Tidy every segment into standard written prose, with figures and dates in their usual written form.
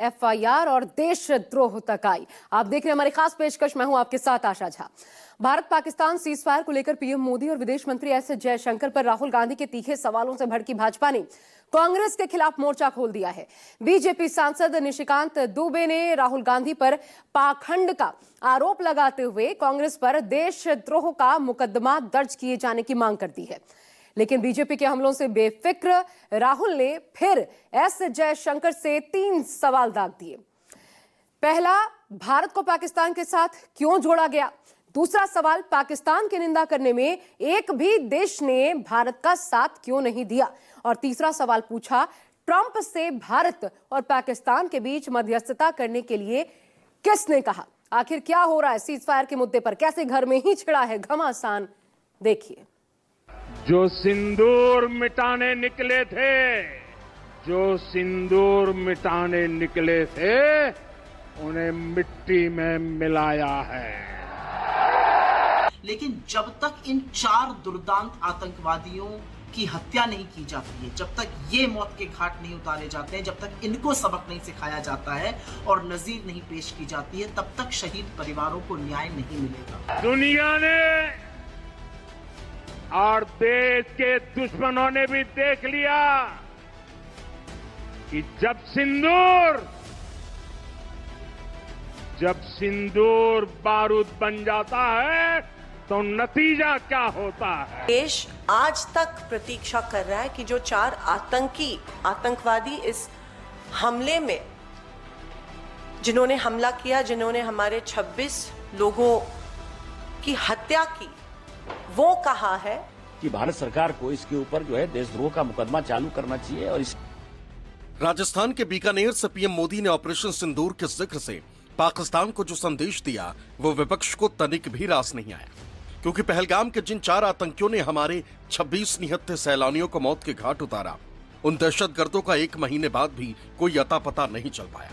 FIR और देशद्रोह तक आई। आप देख रहे हैं हमारी खास पेशकश, मैं हूं आपके साथ आशा झा। भारत पाकिस्तान सीजफायर को लेकर पीएम मोदी और विदेश मंत्री एस जयशंकर पर राहुल गांधी के तीखे सवालों से भड़की भाजपा ने कांग्रेस के खिलाफ मोर्चा खोल दिया है। बीजेपी सांसद निशिकांत दुबे ने राहुल गांधी पर पाखंड का आरोप लगाते हुए कांग्रेस पर देशद्रोह का मुकदमा दर्ज किए जाने की मांग कर दी है। लेकिन बीजेपी के हमलों से बेफिक्र राहुल ने फिर एस जयशंकर से 3 सवाल दाग दिए। पहला, भारत को पाकिस्तान के साथ क्यों जोड़ा गया? दूसरा सवाल, पाकिस्तान की निंदा करने में एक भी देश ने भारत का साथ क्यों नहीं दिया? और तीसरा सवाल पूछा, ट्रंप से भारत और पाकिस्तान के बीच मध्यस्थता करने के लिए किसने कहा? आखिर क्या हो रहा है सीजफायर के मुद्दे पर? कैसे घर में ही छिड़ा है घमासान? देखिए। जो सिंदूर मिटाने निकले थे, उन्हें मिट्टी में मिलाया है। लेकिन जब तक इन 4 दुर्दांत आतंकवादियों की हत्या नहीं की जाती है, जब तक ये मौत के घाट नहीं उतारे जाते हैं, जब तक इनको सबक नहीं सिखाया जाता है और नजीर नहीं पेश की जाती है, तब तक शहीद परिवारों को न्याय नहीं मिलेगा। दुनिया ने और देश के दुश्मनों ने भी देख लिया कि जब सिंदूर बारूद बन जाता है तो नतीजा क्या होता है। देश आज तक प्रतीक्षा कर रहा है कि जो 4 आतंकवादी इस हमले में जिन्होंने हमला किया, जिन्होंने हमारे 26 लोगों की हत्या की, वो कहा है कि भारत सरकार को इसके ऊपर जो है देशद्रोह का मुकदमा चालू करना चाहिए। और राजस्थान के बीकानेर से पीएम मोदी ने ऑपरेशन सिंदूर के जिक्र से पाकिस्तान को जो संदेश दिया वो विपक्ष को तनिक भी रास नहीं आया, क्योंकि पहलगाम के जिन 4 आतंकियों ने हमारे 26 निहत्थे सैलानियों को मौत के घाट उतारा, उन दहशतगर्दों का 1 महीने बाद भी कोई अता पता नहीं चल पाया।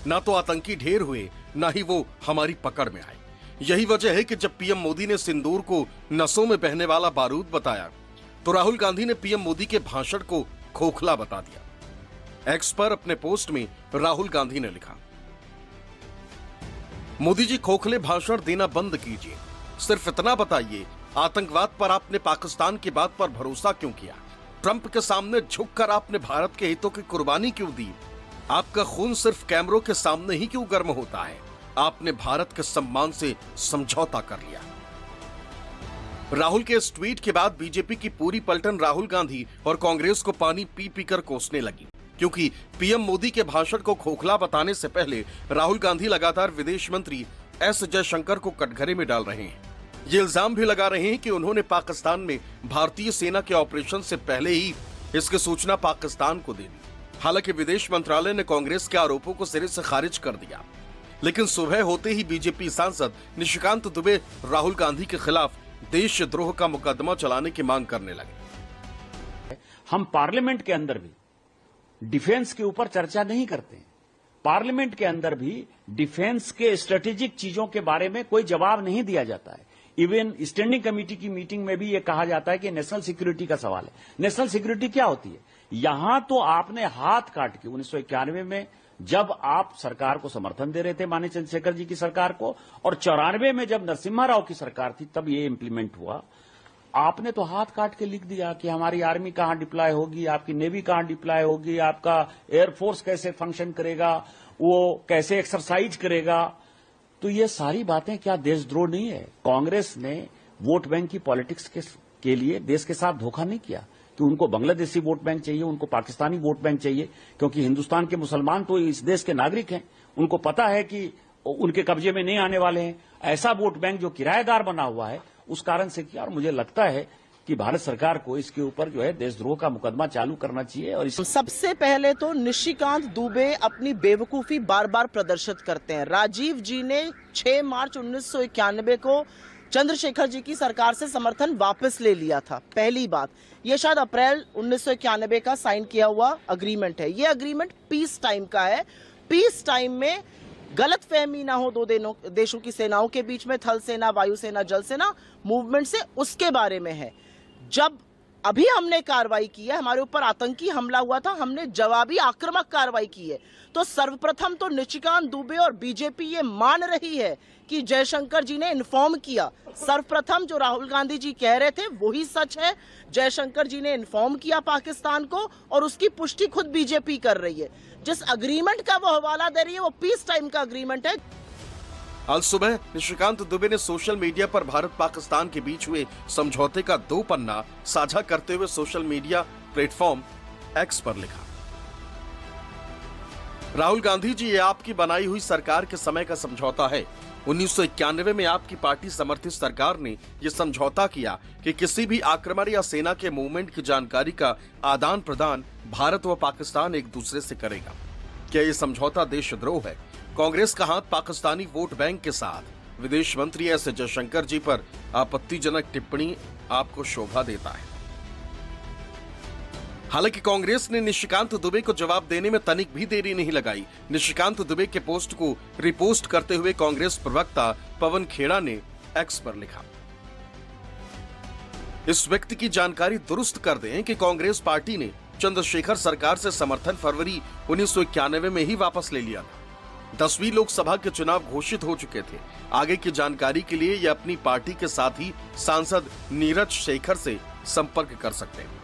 ना तो आतंकी ढेर हुए, ना ही वो हमारी पकड़ में आए। यही वजह है कि जब पीएम मोदी ने सिंदूर को नसों में बहने वाला बारूद बताया तो राहुल गांधी ने पीएम मोदी के भाषण को खोखला बता दिया। एक्स पर अपने पोस्ट में राहुल गांधी ने लिखा, मोदी जी खोखले भाषण देना बंद कीजिए, सिर्फ इतना बताइए आतंकवाद पर आपने पाकिस्तान की बात पर भरोसा क्यों किया? ट्रंप के सामने झुककर आपने भारत के हितों की कुर्बानी क्यों दी? आपका खून सिर्फ कैमरों के सामने ही क्यों गर्म होता है? आपने भारत के सम्मान से समझौता कर लिया। राहुल के इस ट्वीट के बाद बीजेपी की पूरी पलटन राहुल गांधी और कांग्रेस को पानी पी पीकर कोसने लगी, क्योंकि पीएम मोदी के भाषण को खोखला बताने से पहले राहुल गांधी लगातार विदेश मंत्री एस जयशंकर को कटघरे में डाल रहे हैं। ये इल्जाम भी लगा रहे हैं कि उन्होंने पाकिस्तान में भारतीय सेना के ऑपरेशन से पहले ही इसकी सूचना पाकिस्तान को दे दी। हालांकि विदेश मंत्रालय ने कांग्रेस के आरोपों को सिरे से खारिज कर दिया, लेकिन सुबह होते ही बीजेपी सांसद निशिकांत दुबे राहुल गांधी के खिलाफ देशद्रोह का मुकदमा चलाने की मांग करने लगे। हम पार्लियामेंट के अंदर भी डिफेंस के ऊपर चर्चा नहीं करते हैं। पार्लियामेंट के अंदर भी डिफेंस के स्ट्रेटेजिक चीजों के बारे में कोई जवाब नहीं दिया जाता है। इवन स्टैंडिंग कमेटी की मीटिंग में भी यह कहा जाता है कि नेशनल सिक्योरिटी का सवाल है। नेशनल सिक्योरिटी क्या होती है? यहां तो आपने हाथ काट के 1991 में जब आप सरकार को समर्थन दे रहे थे, माननीय चंद्रशेखर जी की सरकार को, और 94 में जब नरसिम्हा राव की सरकार थी तब ये इंप्लीमेंट हुआ। आपने तो हाथ काट के लिख दिया कि हमारी आर्मी कहां डिप्लॉय होगी, आपकी नेवी कहां डिप्लॉय होगी, आपका एयरफोर्स कैसे फंक्शन करेगा, वो कैसे एक्सरसाइज करेगा। तो ये सारी बातें क्या देशद्रोह नहीं है? कांग्रेस ने वोट बैंक की पॉलिटिक्स के लिए देश के साथ धोखा नहीं किया कि उनको बांग्लादेशी वोट बैंक चाहिए, उनको पाकिस्तानी वोट बैंक चाहिए, क्योंकि हिंदुस्तान के मुसलमान तो इस देश के नागरिक हैं, उनको पता है कि उनके कब्जे में नहीं आने वाले हैं। ऐसा वोट बैंक जो किराएदार बना हुआ है उस कारण से किया। और मुझे लगता है कि भारत सरकार को इसके ऊपर जो है देशद्रोह का मुकदमा चालू करना चाहिए। और सबसे पहले तो निशिकांत दुबे अपनी बेवकूफी बार बार प्रदर्शित करते हैं। राजीव जी ने 6 मार्च 1991 को चंद्रशेखर जी की सरकार से समर्थन वापस ले लिया था। पहली बात, ये शायद अप्रैल 1991 का साइन किया हुआ अग्रीमेंट है। ये अग्रीमेंट पीस टाइम का है। पीस टाइम में गलतफहमी ना हो 2 देशों की सेनाओं के बीच में, थल सेना, वायुसेना, जल सेना मूवमेंट से, उसके बारे में है। जब अभी हमने कार्रवाई की है, हमारे ऊपर आतंकी हमला हुआ था, हमने जवाबी आक्रामक कार्रवाई की है। तो सर्वप्रथम तो निशिकांत दुबे और बीजेपी ये मान रही है कि जयशंकर जी ने इन्फॉर्म किया। सर्वप्रथम जो राहुल गांधी जी कह रहे थे वही सच है, जयशंकर जी ने इन्फॉर्म किया पाकिस्तान को और उसकी पुष्टि खुद बीजेपी कर रही है। जिस अग्रीमेंट का वो हवाला दे रही है वो पीस टाइम का अग्रीमेंट है। आज सुबह निशिकांत दुबे ने सोशल मीडिया पर भारत पाकिस्तान के बीच हुए समझौते का 2 पन्ना साझा करते हुए सोशल मीडिया प्लेटफॉर्म एक्स पर लिखा, राहुल गांधी जी, ये आपकी बनाई हुई सरकार के समय का समझौता है। 1991 में आपकी पार्टी समर्थित सरकार ने यह समझौता किया कि किसी भी आक्रमण या सेना के मूवमेंट की जानकारी का आदान प्रदान भारत व पाकिस्तान एक दूसरे से करेगा। क्या यह समझौता देशद्रोह है? कांग्रेस का हाथ पाकिस्तानी वोट बैंक के साथ विदेश मंत्री एस जयशंकर जी पर आपत्तिजनक टिप्पणी आपको शोभा देता है। हालांकि कांग्रेस ने निशिकांत दुबे को जवाब देने में तनिक भी देरी नहीं लगाई। निशिकांत दुबे के पोस्ट को रिपोस्ट करते हुए कांग्रेस प्रवक्ता पवन खेड़ा ने एक्स पर लिखा, इस व्यक्ति की जानकारी दुरुस्त कर दें कि कांग्रेस पार्टी ने चंद्रशेखर सरकार से समर्थन फरवरी 1991 में ही वापस ले लिया था। 10वीं लोकसभा के चुनाव घोषित हो चुके थे। आगे की जानकारी के लिए ये अपनी पार्टी के साथ ही सांसद नीरज शेखर से संपर्क कर सकते हैं।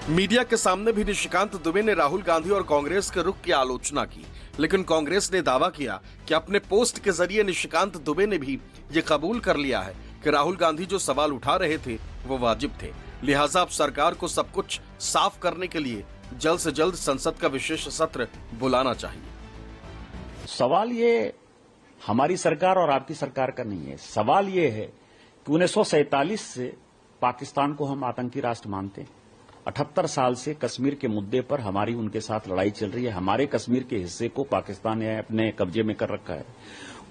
मीडिया के सामने भी निशिकांत दुबे ने राहुल गांधी और कांग्रेस के रुख की आलोचना की, लेकिन कांग्रेस ने दावा किया कि अपने पोस्ट के जरिए निशिकांत दुबे ने भी ये कबूल कर लिया है कि राहुल गांधी जो सवाल उठा रहे थे वो वाजिब थे। लिहाजा अब सरकार को सब कुछ साफ करने के लिए जल्द से जल्द संसद का विशेष सत्र बुलाना चाहिए। सवाल ये हमारी सरकार और आपकी सरकार का नहीं है। सवाल ये है कि 1947 से पाकिस्तान को हम आतंकी राष्ट्र मानते हैं। 78 साल से कश्मीर के मुद्दे पर हमारी उनके साथ लड़ाई चल रही है। हमारे कश्मीर के हिस्से को पाकिस्तान ने अपने कब्जे में कर रखा है।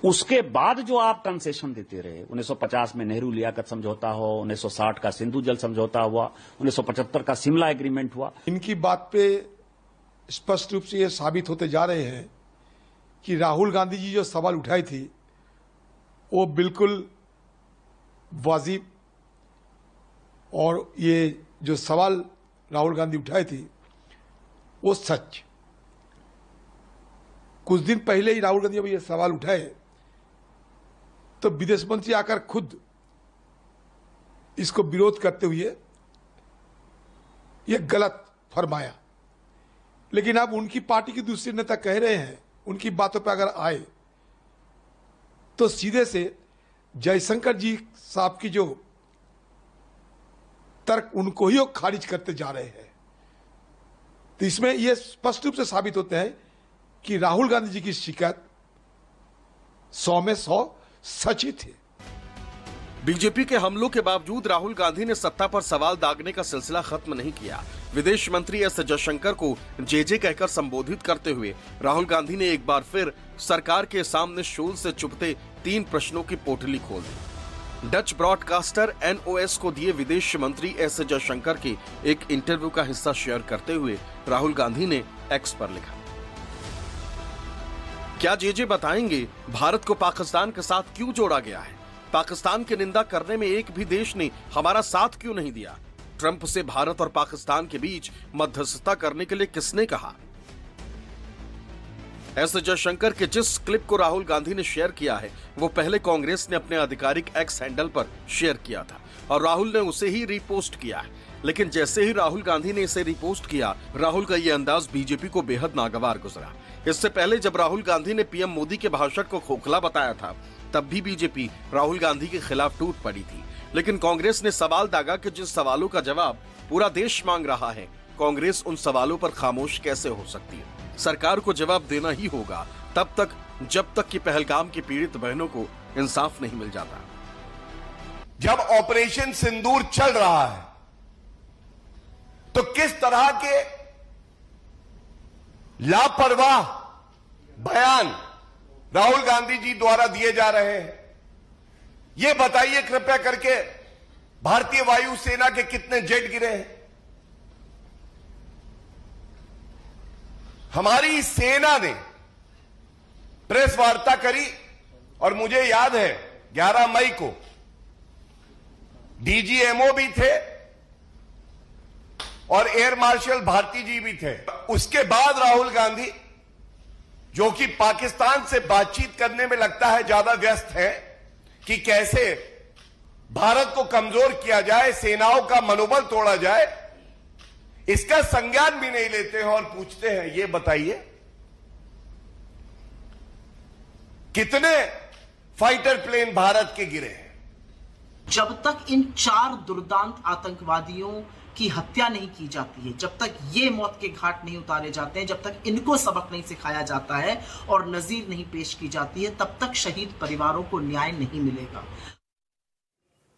उसके बाद जो आप कंसेशन देते रहे, 1950 में नेहरू लियाकत समझौता हो, 1960 का सिंधु जल समझौता हुआ, 1975 का शिमला एग्रीमेंट हुआ। इनकी बात पे स्पष्ट रूप से ये साबित होते जा रहे हैं कि राहुल गांधी जी जो सवाल उठाई थी वो बिल्कुल वाजिब, और ये जो सवाल राहुल गांधी उठाई थी वो सच। कुछ दिन पहले ही राहुल गांधी जब ये सवाल उठाए तो विदेश मंत्री आकर खुद इसको विरोध करते हुए ये गलत फरमाया। लेकिन अब उनकी पार्टी के दूसरे नेता कह रहे हैं, उनकी बातों पर अगर आए तो सीधे से जयशंकर जी साहब की जो तर्क उनको ही खारिज करते जा रहे हैं। तो इसमें यह स्पष्ट रूप से साबित होते हैं कि राहुल गांधी जी की शिकायत 100 में 100 सच ही थे। बीजेपी के हमलों के बावजूद राहुल गांधी ने सत्ता पर सवाल दागने का सिलसिला खत्म नहीं किया। विदेश मंत्री एस जयशंकर को जेजे कहकर संबोधित करते हुए राहुल गांधी ने एक बार फिर सरकार के सामने शूल से चुभते 3 प्रश्नों की पोटली खोल दी। डच ब्रॉडकास्टर NOS को दिए विदेश मंत्री एस जयशंकर के एक इंटरव्यू का हिस्सा शेयर करते हुए राहुल गांधी ने एक्स पर लिखा, क्या जेजे बताएंगे भारत को पाकिस्तान के साथ क्यों जोड़ा गया है? पाकिस्तान की निंदा करने में एक भी देश ने हमारा साथ क्यों नहीं दिया? ट्रंप से भारत और पाकिस्तान के बीच मध्यस्थता करने के लिए किसने कहा? एस जयशंकर के जिस क्लिप को राहुल गांधी ने शेयर किया है वो पहले कांग्रेस ने अपने आधिकारिक एक्स हैंडल पर शेयर किया था और राहुल ने उसे ही रीपोस्ट किया है। लेकिन जैसे ही राहुल गांधी ने इसे रिपोस्ट किया, राहुल का ये अंदाज बीजेपी को बेहद नागवार गुजरा। इससे पहले जब राहुल गांधी ने पीएम मोदी के भाषण को खोखला बताया था, तब भी बीजेपी राहुल गांधी के खिलाफ टूट पड़ी थी। लेकिन कांग्रेस ने सवाल दागा कि जिन सवालों का जवाब पूरा देश मांग रहा है, कांग्रेस उन सवालों पर खामोश कैसे हो सकती है? सरकार को जवाब देना ही होगा तब तक जब तक कि पहलगाम की पीड़ित बहनों को इंसाफ नहीं मिल जाता। जब ऑपरेशन सिंदूर चल रहा है तो किस तरह के लापरवाह बयान राहुल गांधी जी द्वारा दिए जा रहे हैं, यह बताइए कृपया करके। भारतीय वायुसेना के कितने जेट गिरे हैं? हमारी सेना ने प्रेस वार्ता करी और मुझे याद है 11 मई को डीजीएमओ भी थे और एयर मार्शल भारती जी भी थे। उसके बाद राहुल गांधी, जो कि पाकिस्तान से बातचीत करने में लगता है ज्यादा व्यस्त है कि कैसे भारत को कमजोर किया जाए, सेनाओं का मनोबल तोड़ा जाए, इसका संज्ञान भी नहीं लेते हैं और पूछते हैं ये बताइए कितने फाइटर प्लेन भारत के गिरे हैं। जब तक इन 4 दुर्दांत आतंकवादियों की हत्या नहीं की जाती है, जब तक ये मौत के घाट नहीं उतारे जाते हैं, जब तक इनको सबक नहीं सिखाया जाता है और नजीर नहीं पेश की जाती है, तब तक शहीद परिवारों को न्याय नहीं मिलेगा।